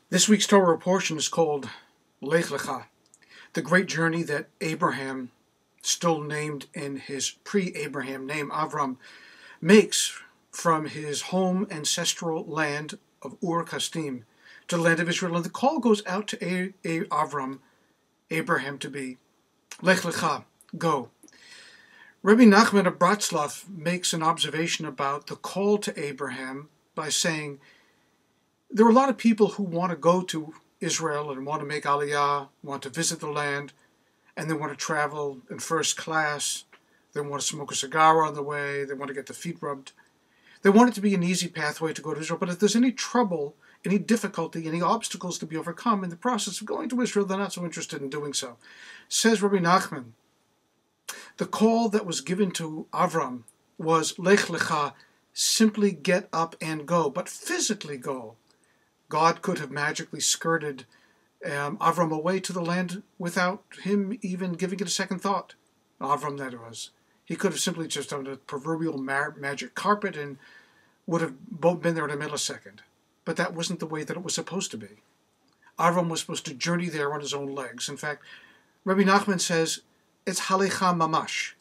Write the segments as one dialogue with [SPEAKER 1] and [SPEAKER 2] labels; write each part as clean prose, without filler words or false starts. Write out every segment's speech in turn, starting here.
[SPEAKER 1] This week's Torah portion is called Lech Lecha, the great journey that Abraham, still named in his pre-Abraham name Avram, makes from his home ancestral land of Ur Kasdim to the land of Israel. And the call goes out to Avram, Abraham, to be Lech Lecha, go. Rabbi Nachman of Bratslav makes an observation about the call to Abraham by saying, there are a lot of people who want to go to Israel and want to make Aliyah, want to visit the land, and they want to travel in first class. They want to smoke a cigar on the way. They want to get their feet rubbed. They want it to be an easy pathway to go to Israel. But if there's any trouble, any difficulty, any obstacles to be overcome in the process of going to Israel, they're not so interested in doing so. Says Rabbi Nachman, the call that was given to Avram was Lech Lecha, simply get up and go, but physically go. God could have magically skirted Avram away to the land without him even giving it a second thought. Avram, that was. He could have simply just done a proverbial magic carpet and would have both been there in a millisecond. But that wasn't the way that it was supposed to be. Avram was supposed to journey there on his own legs. In fact, Rabbi Nachman says, it's halecha mamash.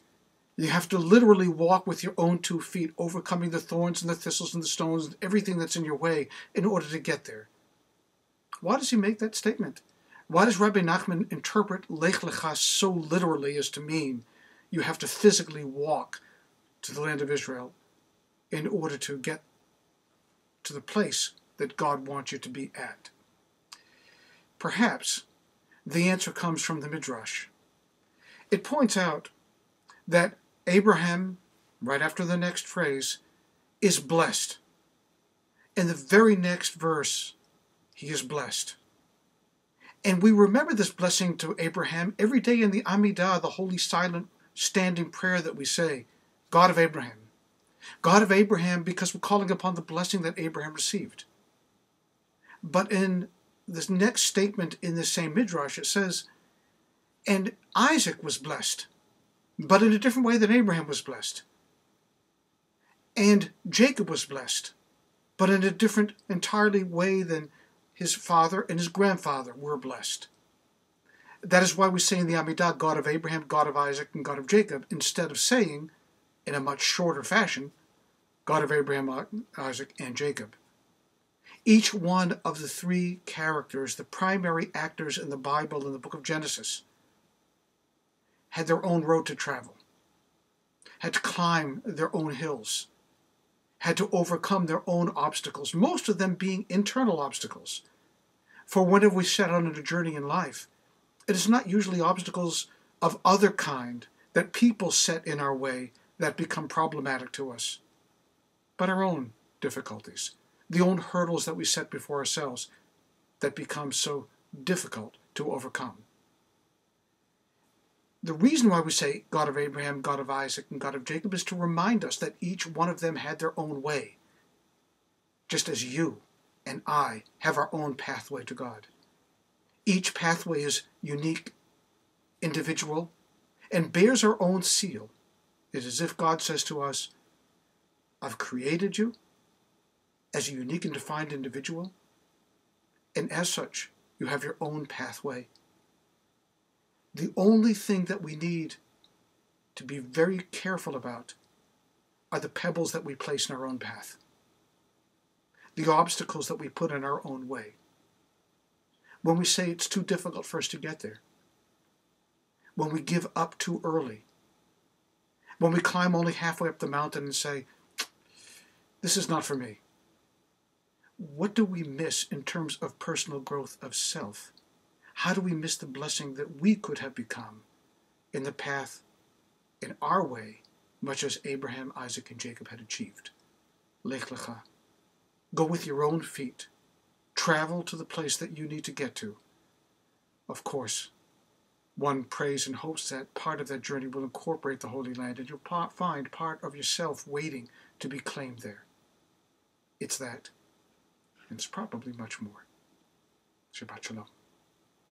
[SPEAKER 1] You have to literally walk with your own 2 feet, overcoming the thorns and the thistles and the stones and everything that's in your way in order to get there. Why does he make that statement? Why does Rabbi Nachman interpret Lech Lecha so literally as to mean you have to physically walk to the land of Israel in order to get to the place that God wants you to be at? Perhaps the answer comes from the Midrash. It points out that Abraham, right after the next phrase, is blessed. In the very next verse, he is blessed. And we remember this blessing to Abraham every day in the Amidah, the holy silent standing prayer that we say, God of Abraham. God of Abraham, because we're calling upon the blessing that Abraham received. But in this next statement in the same Midrash, it says, and Isaac was blessed, but in a different way than Abraham was blessed. And Jacob was blessed, but in a different entirely way than his father and his grandfather were blessed. That is why we say in the Amidah, God of Abraham, God of Isaac, and God of Jacob, instead of saying, in a much shorter fashion, God of Abraham, Isaac, and Jacob. Each one of the 3 characters, the primary actors in the Bible in the book of Genesis, had their own road to travel, had to climb their own hills, had to overcome their own obstacles, most of them being internal obstacles. For whenever we set out on a journey in life, it is not usually obstacles of other kind that people set in our way that become problematic to us, but our own difficulties, the own hurdles that we set before ourselves that become so difficult to overcome. The reason why we say God of Abraham, God of Isaac, and God of Jacob is to remind us that each one of them had their own way, just as you and I have our own pathway to God. Each pathway is unique, individual, and bears our own seal. It is as if God says to us, I've created you as a unique and defined individual, and as such, you have your own pathway. The only thing that we need to be very careful about are the pebbles that we place in our own path, the obstacles that we put in our own way. When we say it's too difficult for us to get there, when we give up too early, when we climb only halfway up the mountain and say, this is not for me. What do we miss in terms of personal growth of self? How do we miss the blessing that we could have become in the path, in our way, much as Abraham, Isaac, and Jacob had achieved? Lech Lecha. Go with your own feet. Travel to the place that you need to get to. Of course, one prays and hopes that part of that journey will incorporate the Holy Land, and you'll find part of yourself waiting to be claimed there. It's that, and it's probably much more. Shabbat Shalom.